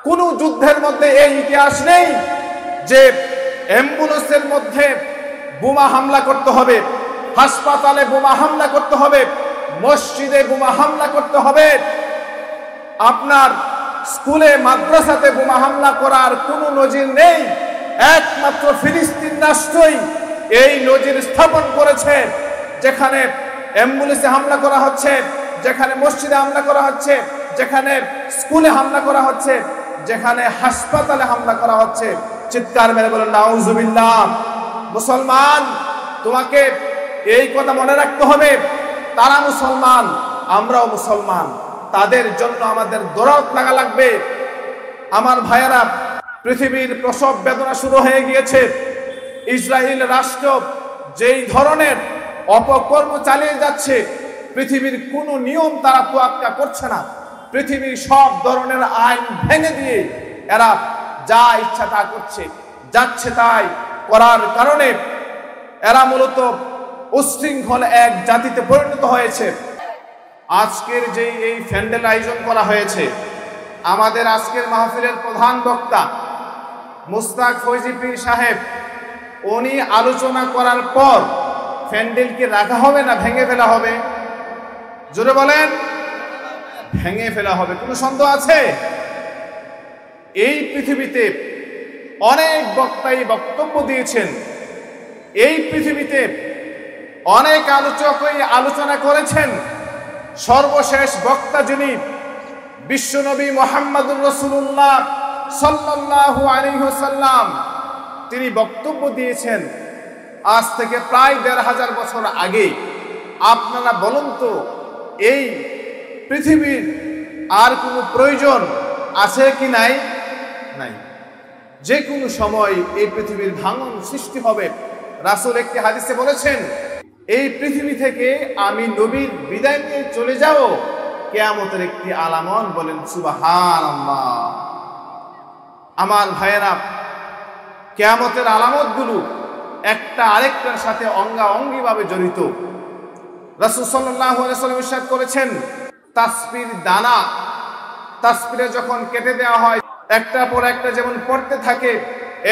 কোন যুদ্ধের মধ্যে এই ইতিহাস নেই যে অ্যাম্বুলেন্সের মধ্যে বোমা হামলা করতে হবে, হাসপাতালে বোমা হামলা করতে হবে, মসজিদে বোমা হামলা করতে হবে, আপনার স্কুলে মাদ্রাসাতে বোমা হামলা করার কোনো নজির নেই। একমাত্র ফিলিস্তিন রাষ্ট্রই এই নজির স্থাপন করেছে, যেখানে অ্যাম্বুলেন্সে হামলা করা হচ্ছে, যেখানে মসজিদে হামলা করা হচ্ছে, যেখানে স্কুলে হামলা করা হচ্ছে, যেখানে হাসপাতালে হামলা করা হচ্ছে। চিৎকার মেরে বলেন নাউজুবিল্লাহ। মুসলমান, তোমাকে এই কথা মনে রাখতে হবে, তারা মুসলমান, আমরাও মুসলমান, তাদের জন্য আমাদের দরদ লাগা লাগবে। আমার ভাইয়েরা, পৃথিবীর প্রসব বেদনা শুরু হয়ে গিয়েছে। ইসরায়েল রাষ্ট্র যেই ধরনের অপকর্ম চালিয়ে যাচ্ছে, পৃথিবীর কোনো নিয়ম তারা তোয়াক্কা করছে না। পৃথিবীর সব ধরনের আইন ভেঙে দিয়ে এরা যা ইচ্ছা তা করছে, যাচ্ছে তাই করার কারণে এরা মূলত উচ্ছৃঙ্খল এক জাতিতে পরিণত হয়েছে। আজকের যে এই প্যান্ডেল আয়োজন করা হয়েছে, আমাদের আজকের মাহফিলের প্রধান বক্তা মুস্তাক ফৈজি পীর সাহেব, উনি আলোচনা করার পর প্যান্ডেলকে রাখা হবে না ভেঙে ফেলা হবে? জোরে বলেন। ভেঙে ফেলা হবে, কোনো সন্দেহ আছে? এই পৃথিবীতে অনেক বক্তাই বক্তব্য দিয়েছেন, এই পৃথিবীতে অনেক আলোচকই আলোচনা করেছেন। সর্বশেষ বক্তা যিনি বিশ্বনবী মুহাম্মদুর রাসূলুল্লাহ সাল্লাল্লাহু আলাইহি ওয়াসাল্লাম, তিনি বক্তব্য দিয়েছেন আজ থেকে প্রায় ১৫০০ বছর আগে। আপনারা বলুন তো, এই পৃথিবীর আর কোনো প্রয়োজন আছে কি নাই? নাই। যে কোনো সময় এই পৃথিবীর ভাঙন সৃষ্টি হবে। রাসূল একটি হাদিসে বলেছেন, এই পৃথিবী থেকে আমি নবীর বিদায় নিয়ে চলে যাব কিয়ামতের একটি আলামত। বলেন সুবহানাল্লাহ। আমার ভাইয়েরা, কিয়ামতের আলামতগুলো একটা আরেকটার সাথে অঙ্গাঅঙ্গিভাবে জড়িত। রাসূল সাল্লাল্লাহু আলাইহি ওয়াসাল্লাম ইরশাদ করেছেন, তাসবির দানা, তাসবিরে যখন কেটে দেওয়া হয় একটার পর একটা যেমন পড়তে থাকে,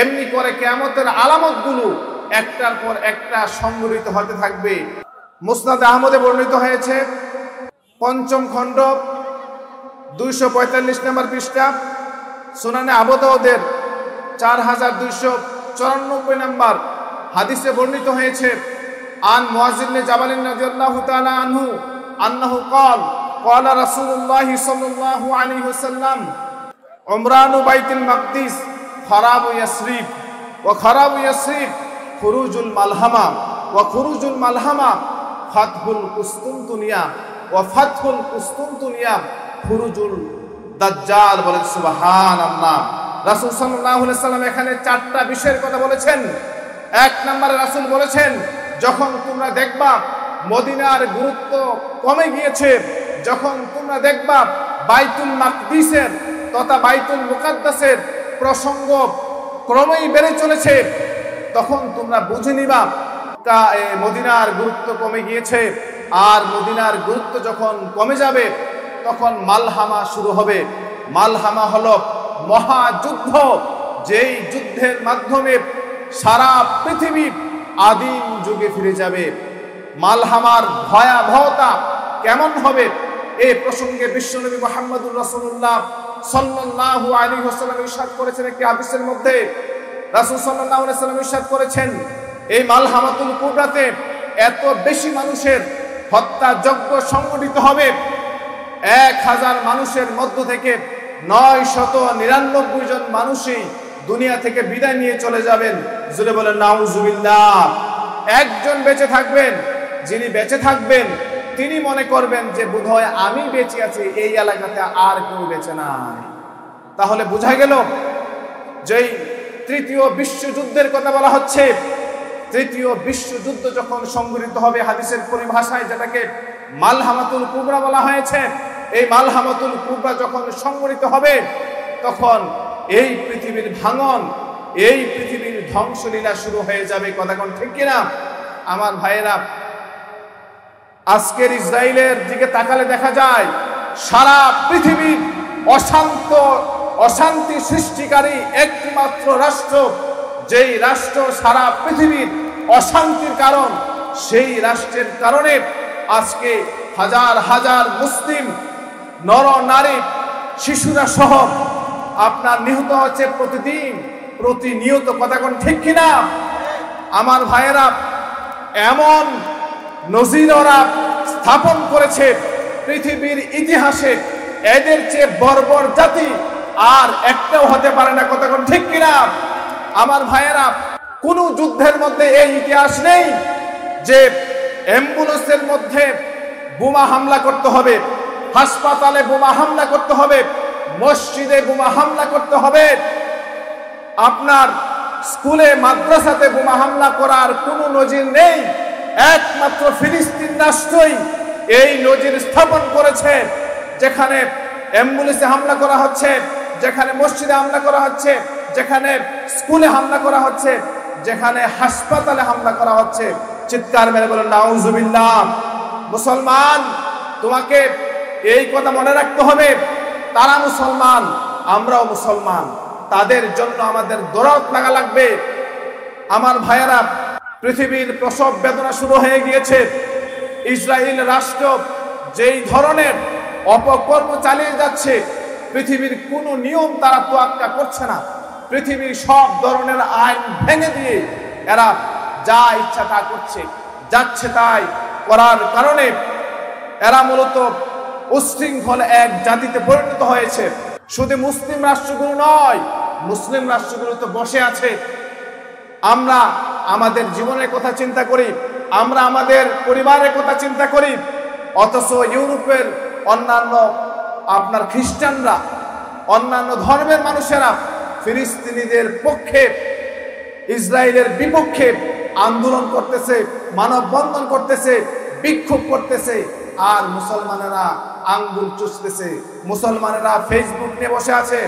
এমনি করে কিয়ামতের আলামতগুলো একটার পর একটা সংগঠিত হতে থাকবে। মুসনাদ আহমদে বর্ণিত হয়েছে, ৫ম খণ্ড ২৪৫ নম্বর পৃষ্ঠা, সুনানে আবু দাউদের ৪২৯৪ নম্বর হাদিসে বর্ণিত হয়েছে, আন মুআয ইবনে জাবাল রাদিয়াল্লাহু তাআলা আনহু আন্নাহু ক্বালা রাসূলুল্লাহ সাল্লাল্লাহু আলাইহি ওয়াসাল্লাম, উমরানু বাইতুল মাকদিস খরাবু ইয়াসরিব ওয়া খরাবু ইয়াসরিব খুরুজুল মালহামা ওয়া খুরুজুল মালহামা ফাতহুল কুসতুনতুনিয়া ওয়া ফাতহুল কুসতুনতুনিয়া খুরুজুল দাজ্জাল। বলেন সুবহানাল্লাহ। রাসূল সাল্লাল্লাহু আলাইহি ওয়াসাল্লাম এখানে 4টা বিষয়ের কথা বলেছেন। 1 নম্বরে রাসূল বলেছেন, যখন তোমরা দেখবা মদিনার গুরুত্ব কমে গিয়েছে, যখন তোমরা দেখবা বাইতুল মাকদিসের তথা বাইতুল মুকাদ্দাসের প্রসঙ্গ ক্রমেই বেড়ে চলেছে, তখন তোমরা বুঝে নিবা মদিনার গুরুত্ব কমে গিয়েছে। আর মদিনার গুরুত্ব যখন কমে যাবে, তখন মালহামা শুরু হবে। মালহামা হলো মহাযুদ্ধ, যেই যুদ্ধের মাধ্যমে সারা পৃথিবী আদিম যুগে ফিরে যাবে। মালহামার ভয়াবহতা কেমন হবে, এই প্রসঙ্গে বিশ্বনবী মুহাম্মদুর রাসূলুল্লাহ সাল্লাল্লাহু আলাইহি ওয়াসাল্লাম ইরশাদ করেছেন একটি হাদিসের মধ্যে। রাসূল সাল্লাল্লাহু আলাইহি ওয়াসাল্লাম ইরশাদ করেছেন, এই মালহামাতুল কুবরাতে এত বেশি মানুষের হত্যাযজ্ঞ সংগঠিত হবে, ১০০০ মানুষের মধ্য থেকে ৯৯৯ জন মানুষই দুনিয়া থেকে বিদায় নিয়ে চলে যাবেন। জোরে বলেন নাউজুবিল্লাহ। একজন বেঁচে থাকবেন, যিনি বেঁচে থাকবেন তিনি মনে করবেন যে বোধহয় আমি বেঁচে আছি, এই এলাকাতে আর কেউ বেঁচে নাই। তাহলে বোঝা গেল যেই তৃতীয় বিশ্বযুদ্ধের কথা বলা হচ্ছে, তৃতীয় বিশ্বযুদ্ধ যখন সংঘটিত হবে, হাদিসের পরিভাষায় যেটাকে মালহামাতুল কুবরা বলা হয়েছে, এই মালহামাতুল কুবরা যখন সংঘটিত হবে, তখন এই পৃথিবীর ভাঙন, এই পৃথিবীর ধ্বংসলীলা শুরু হয়ে যাবে। কথা কোন ঠিক কিনা? আমার ভাইয়েরা, আজকের ইসরায়েলের দিকে তাকালে দেখা যায় সারা পৃথিবীর অশান্ত অশান্তি সৃষ্টিকারী একমাত্র রাষ্ট্র, যেই রাষ্ট্র সারা পৃথিবীর অশান্তির কারণ, সেই রাষ্ট্রের কারণে আজকে হাজার হাজার মুসলিম নর নারী শিশুরা সহ আপনার নিহত হচ্ছে প্রতিদিন, প্রতিনিয়ত। কথা কোন ঠিক কিনা আমার ভাইয়েরা? এমন নজির ওরা স্থাপন করেছে পৃথিবীর ইতিহাসে, এদের চেয়ে বর্বর জাতি আর একটাও হতে পারে না। কথা কোন ঠিক কিনা আমার ভাইয়েরা? কোন যুদ্ধের মধ্যে এই ইতিহাস নেই যে অ্যাম্বুলেন্সের মধ্যে বোমা হামলা করতে হবে, হাসপাতালে বোমা হামলা করতে হবে, মসজিদে বোমা হামলা করতে হবে, আপনার স্কুলে মাদ্রাসাতে বোমা হামলা করার কোনো নজির নেই। একমাত্র ফিলিস্তিন রাষ্ট্রই এই নজির স্থাপন করেছে, যেখানে অ্যাম্বুলেন্সে হামলা করা হচ্ছে, যেখানে মসজিদে হামলা করা হচ্ছে, যেখানে স্কুলে হামলা করা হচ্ছে, যেখানে হাসপাতালে হামলা করা হচ্ছে। চিৎকার মেরে বলেন নাউজুবিল্লাহ। মুসলমান, তোমাকে এই কথা মনে রাখতে হবে, তারা মুসলমান, আমরাও মুসলমান, তাদের জন্য আমাদের দরদ লাগা লাগবে। আমার ভাইয়েরা, পৃথিবীর প্রসব বেদনা শুরু হয়ে গিয়েছে। ইসরায়েল রাষ্ট্র যেই ধরনের অপকর্ম চালিয়ে যাচ্ছে, পৃথিবীর কোনো নিয়ম তারা তোয়াক্কা করছে না। পৃথিবীর সব ধরনের আইন ভেঙে দিয়ে এরা যা ইচ্ছা তা করছে, যাচ্ছে তাই করার কারণে এরা মূলত উশৃঙ্খল এক জাতিতে পরিণত হয়েছে। শুধু মুসলিম রাষ্ট্রগুলো নয়, মুসলিম রাষ্ট্রগুলো তো বসে আছে। আমরা আমাদের জীবনের কথা চিন্তা করি, আমরা আমাদের পরিবারের কথা চিন্তা করি, অথচ ইউরোপের অন্যান্য আপনার খ্রিস্টানরা, অন্যান্য ধর্মের মানুষেরা ফিলিস্তিনিদের পক্ষে, ইসরায়েলের বিপক্ষে আন্দোলন করতেছে, মানববন্ধন করতেছে, বিক্ষোভ করতেছে, আর মুসলমানেরা আঙ্গুল চুষতেছে, মুসলমানেরা ফেসবুক নিয়ে বসে আছে।